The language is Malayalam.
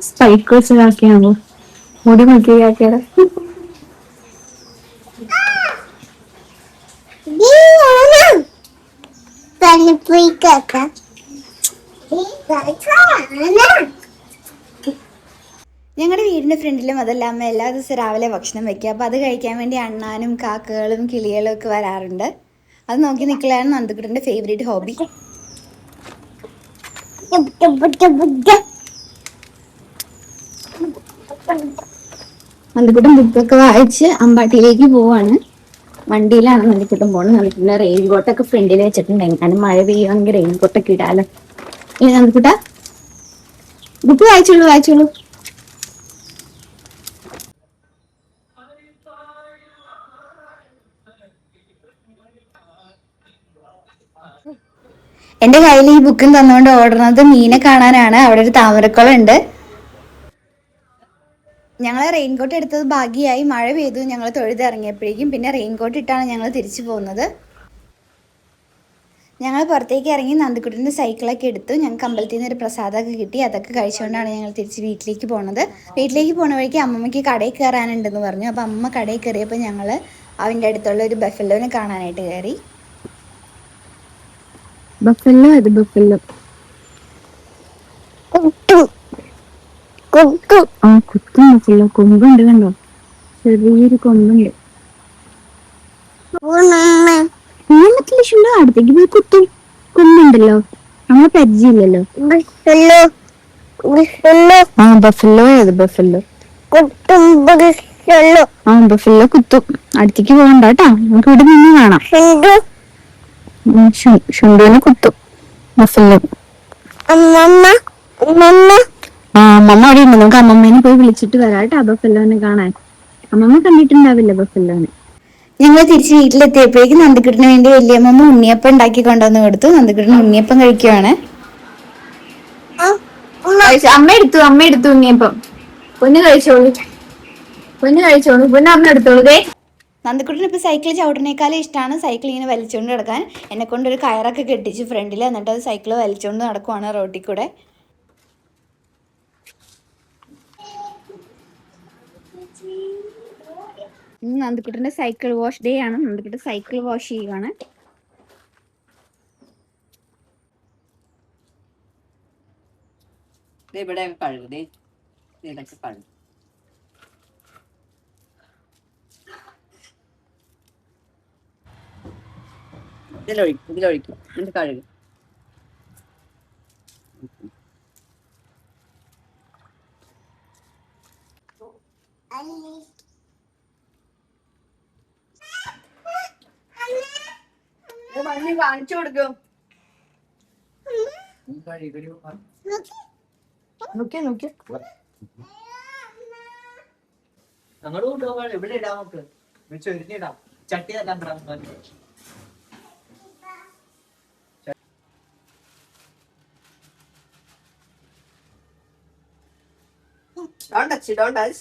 സ്പൈക്കേഴ്സ് ആക്കിയാണോ മുടി മുക്കിയാക്കിയത്? ഞങ്ങളുടെ വീടിൻ്റെ ഫ്രണ്ടിലും അതെല്ലാം അമ്മ എല്ലാ ദിവസവും രാവിലെ ഭക്ഷണം വെക്കുക. അപ്പോൾ അത് കഴിക്കാൻ വേണ്ടി അണ്ണാനും കാക്കകളും കിളികളും ഒക്കെ വരാറുണ്ട്. അത് നോക്കി നിൽക്കലാണ് നന്ദുക്കുട്ടൻ്റെ ഫേവറേറ്റ് ഹോബി. നന്ദുക്കുട്ടൻ ബുക്കൊക്കെ വായിച്ച് അമ്പാട്ടിയിലേക്ക് പോവാണ്. വണ്ടിയിലാണ് നന്ദുക്കുട്ടൻ പോകുന്നത്. നന്ദുക്കുട്ടൻ്റെ റെയിൻ കോട്ടൊക്കെ ഫ്രണ്ടിൽ വെച്ചിട്ടുണ്ടെങ്കിൽ കാരണം മഴ പെയ്യുവാണെങ്കിൽ റെയിൻ കോട്ടൊക്കെ ഇടാലോ. ഇനി നന്ദുക്കുട്ട ബുക്ക് വായിച്ചോളൂ വായിച്ചോളൂ. എൻ്റെ കയ്യിൽ ഈ ബുക്കും തന്നുകൊണ്ട് ഓടുന്നത് മീനെ കാണാനാണ്. അവിടെ ഒരു താമരക്കുളം ഉണ്ട്. ഞങ്ങൾ റെയിൻകോട്ട് എടുത്തത് ഭാഗ്യമായി. മഴ പെയ്തു ഞങ്ങൾ തൊഴുതിറങ്ങിയപ്പോഴേക്കും. പിന്നെ റെയിൻകോട്ട് ഇട്ടാണ് ഞങ്ങൾ തിരിച്ചു പോകുന്നത്. ഞങ്ങൾ പുറത്തേക്ക് ഇറങ്ങി നന്ദുക്കുട്ടൻ്റെ സൈക്കിളൊക്കെ എടുത്തു. ഞങ്ങൾക്ക് അമ്പലത്തിൽ നിന്ന് ഒരു പ്രസാദമൊക്കെ കിട്ടി. അതൊക്കെ കഴിച്ചുകൊണ്ടാണ് ഞങ്ങൾ തിരിച്ച് വീട്ടിലേക്ക് പോണത്. വീട്ടിലേക്ക് പോണ വഴിക്ക് അമ്മമ്മയ്ക്ക് കടയിൽ കയറാനുണ്ടെന്ന് പറഞ്ഞു. അപ്പോൾ അമ്മ കടയിൽ കയറിയപ്പോൾ ഞങ്ങൾ അവൻ്റെ അടുത്തുള്ള ഒരു ബഫലോനെ കാണാനായിട്ട് കയറി. ബഫല്ലോ അത് ബഫല്ലോ ആ കുത്തും ബഫല്ലോ. കൊമ്പുണ്ട് കണ്ടോ, ചെറിയൊരു കൊമ്പുണ്ട്. അടുത്തേക്ക് പോയി കുത്തും. കൊമ്പുണ്ടല്ലോ, നമ്മളെ പരിചയമില്ലല്ലോ. ആ ബഫല്ലോ അത് ബഫല്ലോ. ആ ബഫല്ലോ കുത്തും. അടുത്തേക്ക് പോകണ്ട കേട്ടാ, നമുക്ക് ഇവിടെ നിന്ന് കാണാം. ഷുണ്ടുവിനെ കുത്തും ബഫല്ലോ. ആ അമ്മമ്മ അവിടെ ഉണ്ട്. നമുക്ക് അമ്മമ്മേനെ പോയി വിളിച്ചിട്ട് വരാം കേട്ടാ ബഫല്ലോനെ കാണാൻ. അമ്മമ്മ കണ്ടിട്ടുണ്ടാവില്ല ബഫല്ലോനെ. ഞങ്ങൾ തിരിച്ച് വീട്ടിലെത്തിയപ്പോഴേക്കും നന്ദുക്കുട്ടന് വേണ്ടി വലിയമ്മ ഉണ്ണിയപ്പം ഉണ്ടാക്കി കൊണ്ടുവന്ന് കൊടുത്തു. നന്ദുക്കുട്ടൻ ഉണ്ണിയപ്പം കഴിക്കുവാണ്. അമ്മ എടുത്തു ഉണ്ണിയപ്പം. പൊന്ന് കഴിച്ചോളൂ, പൊന്ന് കഴിച്ചോളൂ, പൊന്ന് അമ്മ എടുത്തോളൂ. നന്ദുക്കുട്ടന് ഇപ്പോൾ സൈക്കിൾ ചവിട്ടിനേക്കാളും ഇഷ്ടമാണ് സൈക്കിൾ ഇങ്ങനെ വലിച്ചുകൊണ്ട് നടക്കാൻ. എന്നെ കൊണ്ടൊരു കയറൊക്കെ കെട്ടിച്ച് ഫ്രണ്ടിൽ, എന്നിട്ട് അത് സൈക്കിൾ വലിച്ചുകൊണ്ട് നടക്കുവാണ് റോട്ടിൽ കൂടെ. നന്ദുക്കുട്ടൻ്റെ സൈക്കിൾ വാഷ് ഡേ ആണ്. നന്ദുക്കുട്ടൻ സൈക്കിൾ വാഷ് ചെയ്യുവാണ്. ഇവിടെ കഴുകുതേ, ഇതൊക്കെ കഴുകും. ഇതിലൊഴിക്കും എന്നിട്ട് കഴുകും. കാണിച്ചു കൊടുക്കും. അങ്ങോട്ട് കൊണ്ടുപോകാൻ ഇവിടെ ഇടാം. നമുക്ക് ചൊരിഞ്ഞിടാം. ചട്ടി തരാൻ Don't touch it, don't touch.